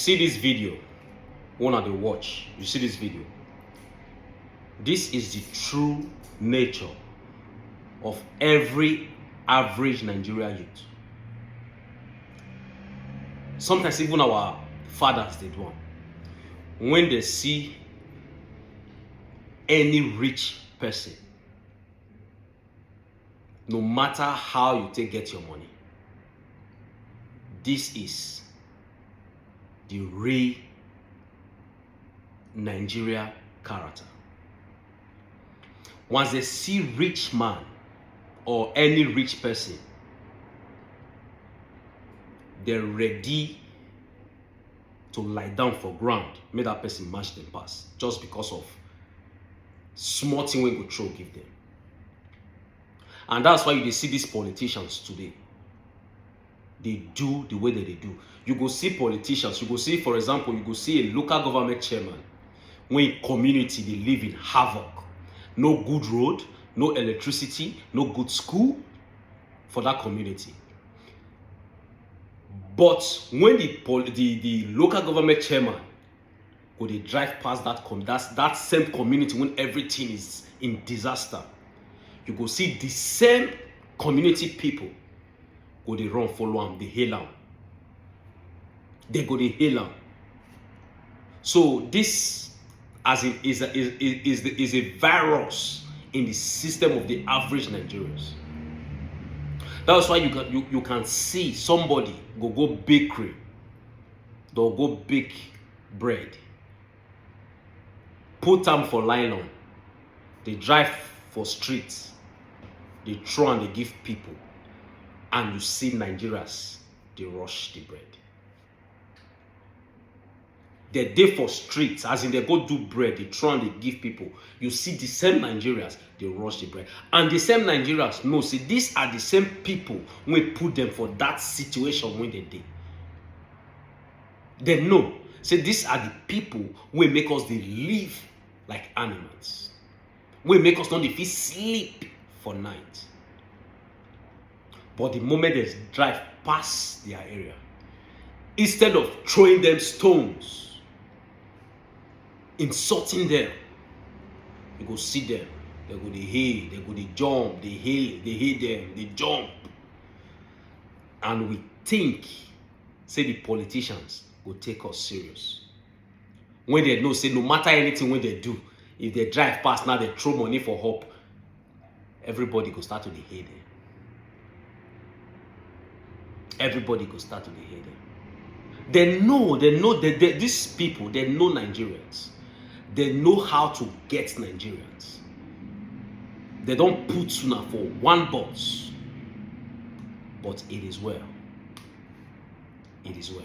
See this video, one of the watch, you see this video. This is the true nature of every average Nigerian youth. Sometimes even our fathers did one. When they see any rich person, no matter how you get your money, this is the real Nigeria character. Once they see rich man or any rich person, they're ready to lie down for ground, make that person match them pass, just because of small thing we go throw give them. And that's why you see these politicians today. They do the way that they do. You go see politicians, you go see, for example, you go see a local government chairman when community they live in havoc. No good road, no electricity, no good school for that community. But when the local government chairman go they drive past that same community when everything is in disaster, you go see the same community people go they run follow them, they hail them. They go they hail them. So this as it is a virus in the system of the average Nigerians. That's why you can see somebody go bakery, they'll go bake bread, put them for nylon, they drive for streets, they throw and they give people, and you see Nigerians, they rush the bread. They day for streets, as in they go do bread, they try and they give people. You see the same Nigerians, they rush the bread. And the same Nigerians know, see, these are the same people we put them for that situation when they did. They know, see, these are the people we make us they live like animals. We make us not if we sleep for night. But the moment they drive past their area, instead of throwing them stones, insulting them, you go see them, they go they hail, they go they jump, they hail them, they jump. And we think, say the politicians will take us serious. When they know, say no matter anything when they do, if they drive past now, they throw money for hope, everybody go start to the hail them. Everybody go start to the hail them. They know these people, they know Nigerians. They know how to get Nigerians. They don't put sooner for one boss. But it is well. It is well.